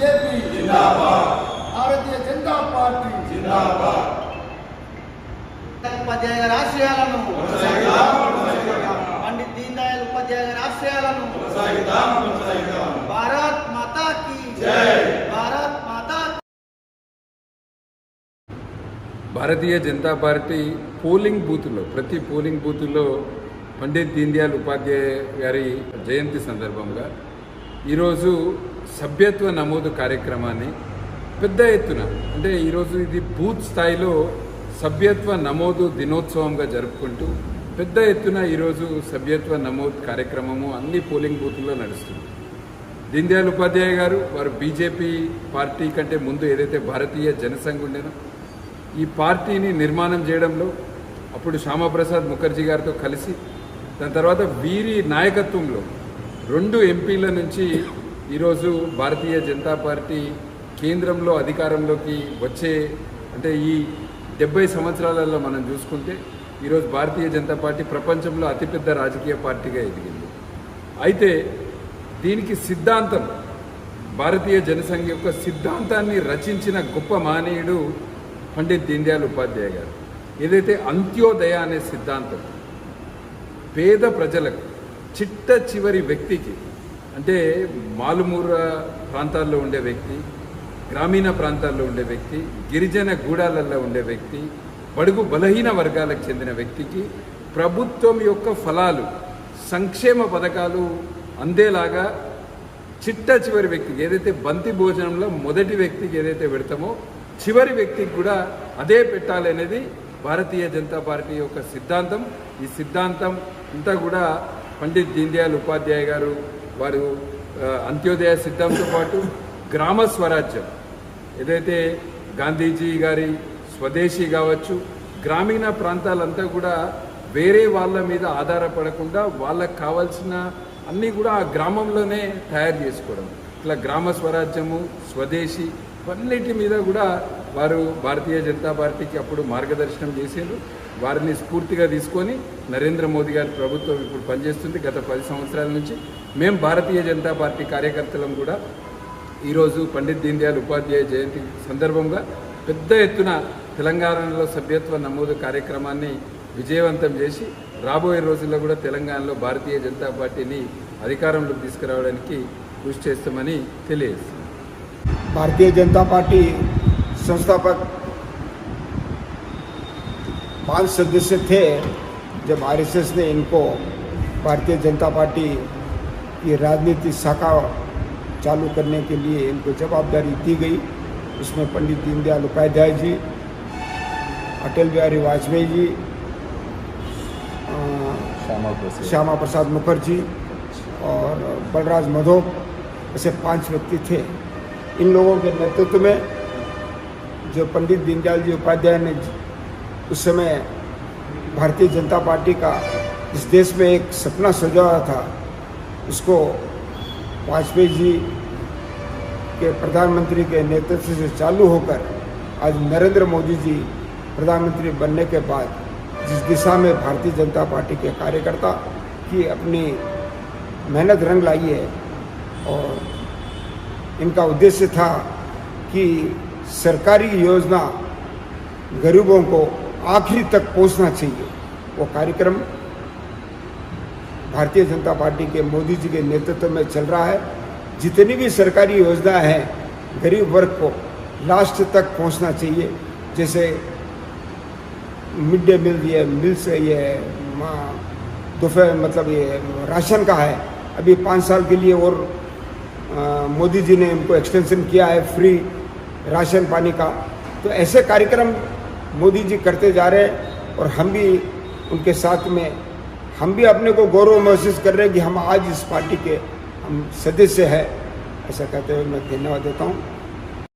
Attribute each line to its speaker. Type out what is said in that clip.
Speaker 1: BJP जिंदाबाद, Bharatiya Janata party जिंदाबाद।
Speaker 2: ఉపాధ్యాయ గారి ఆశయాలను పండిత్ దీన్ దయాళ్ ఉపాధ్యాయ గారి ఆశయాలను భారత్ మాతా కీ జై, భారత్ మాతా.
Speaker 3: భారతీయ జనతా పార్టీ పోలింగ్ బూత్లో ప్రతి పోలింగ్ బూత్లో పండిత్ దీన్ దయాళ్ ఉపాధ్యాయ గారి జయంతి సందర్భంగా ఈరోజు సభ్యత్వ నమోదు కార్యక్రమాన్ని పెద్ద ఎత్తున, అంటే ఈరోజు ఇది బూత్ స్థాయిలో సభ్యత్వ నమోదు దినోత్సవంగా జరుపుకుంటూ పెద్ద ఎత్తున ఈరోజు సభ్యత్వ నమోదు కార్యక్రమము అన్ని పోలింగ్ బూత్ల్లో నడుస్తుంది. దీన్ దయాళ్ ఉపాధ్యాయ గారు వారు బీజేపీ పార్టీ కంటే ముందు ఏదైతే భారతీయ జనసంఘ్ ఉండేనో ఈ పార్టీని నిర్మాణం చేయడంలో అప్పుడు శ్యామాప్రసాద్ ముఖర్జీ గారితో కలిసి దాని తర్వాత వీరి నాయకత్వంలో 2 ఎంపీల నుంచి ఈరోజు భారతీయ జనతా పార్టీ కేంద్రంలో అధికారంలోకి వచ్చే, అంటే ఈ 70 సంవత్సరాలలో మనం చూసుకుంటే ఈరోజు భారతీయ జనతా పార్టీ ప్రపంచంలో అతిపెద్ద రాజకీయ పార్టీగా ఎదిగింది. అయితే దీనికి సిద్ధాంతం, భారతీయ జనసంఘ్ యొక్క సిద్ధాంతాన్ని రచించిన గొప్ప మహనీయుడు పండిత్ దీన్ దయాళ్ ఉపాధ్యాయ గారు. ఏదైతే అంత్యోదయ అనే సిద్ధాంతం పేద ప్రజలకు, చిట్ట చివరి వ్యక్తికి, అంటే మారుమూల ప్రాంతాల్లో ఉండే వ్యక్తి, గ్రామీణ ప్రాంతాల్లో ఉండే వ్యక్తి, గిరిజన గూడాలలో ఉండే వ్యక్తి, బడుగు బలహీన వర్గాలకు చెందిన వ్యక్తికి ప్రభుత్వం యొక్క ఫలాలు, సంక్షేమ పథకాలు అందేలాగా చిట్ట చివరి వ్యక్తికి, ఏదైతే బంతి భోజనంలో మొదటి వ్యక్తికి ఏదైతే పెడతామో చివరి వ్యక్తికి కూడా అదే పెట్టాలి అనేది భారతీయ జనతా పార్టీ యొక్క సిద్ధాంతం. ఈ సిద్ధాంతం అంతా కూడా పండిత్ దీన్ దయాళ్ ఉపాధ్యాయ గారు వారు అంత్యోదయ సిద్ధాంతంతో పాటు గ్రామ స్వరాజ్యం, ఏదైతే గాంధీజీ గారి స్వదేశీ కావచ్చు, గ్రామీణ ప్రాంతాలంతా కూడా వేరే వాళ్ళ మీద ఆధారపడకుండా వాళ్ళకు కావాల్సిన అన్నీ కూడా ఆ గ్రామంలోనే తయారు చేసుకోవడం, ఇట్లా గ్రామ స్వరాజ్యము, స్వదేశీ అన్నిటి మీద కూడా వారు భారతీయ జనతా పార్టీకి అప్పుడు మార్గదర్శనం చేశారు. వారిని స్ఫూర్తిగా తీసుకొని నరేంద్ర మోదీ గారి ప్రభుత్వం ఇప్పుడు పనిచేస్తుంది. గత 10 సంవత్సరాల నుంచి మేము భారతీయ జనతా పార్టీ కార్యకర్తలం కూడా ఈరోజు పండిత్ దీన్ దయాళ్ ఉపాధ్యాయ జయంతి సందర్భంగా పెద్ద ఎత్తున తెలంగాణలో సభ్యత్వ నమోదు కార్యక్రమాన్ని విజయవంతం చేసి రాబోయే రోజుల్లో కూడా తెలంగాణలో భారతీయ జనతా పార్టీని అధికారంలోకి తీసుకురావడానికి కృషి చేస్తామని తెలియజేస్తున్నాం.
Speaker 4: भारतीय जनता पार्टी संस्थापक 5 सदस्य थे जब आरएसएस ने इनको भारतीय जनता पार्टी की राजनीतिक शाखा चालू करने के लिए इनको जवाबदारी दी गई. उसमें पंडित दीनदयाल उपाध्याय जी, अटल बिहारी वाजपेयी जी, श्यामा प्रसाद मुखर्जी और बलराज माधव, ऐसे 5 व्यक्ति थे. इन लोगों के नेतृत्व में जो पंडित दीनदयाल जी उपाध्याय ने उस समय भारतीय जनता पार्टी का इस देश में एक सपना सजाया था, उसको वाजपेयी जी के प्रधानमंत्री के नेतृत्व से चालू होकर आज नरेंद्र मोदी जी प्रधानमंत्री बनने के बाद जिस दिशा में भारतीय जनता पार्टी के कार्यकर्ता की अपनी मेहनत रंग लाई है, और इनका उद्देश्य था कि सरकारी योजना गरीबों को आखिरी तक पहुंचना चाहिए. वो कार्यक्रम भारतीय जनता पार्टी के मोदी जी के नेतृत्व में चल रहा है. जितनी भी सरकारी योजनाएं हैं गरीब वर्ग को लास्ट तक पहुंचना चाहिए. जैसे मिड डे मील, ये मिल्स, ये दोपहर मतलब ये राशन का है, अभी 5 साल के लिए और मोदी जी ने इनको एक्सटेंशन किया है फ्री राशन पानी का. तो ऐसे कार्यक्रम मोदी जी करते जा रहे हैं और हम भी उनके साथ में, हम भी अपने को गौरव महसूस कर रहे हैं कि हम आज इस पार्टी के हम सदस्य हैं. ऐसा कहते हुए मैं धन्यवाद देता हूँ.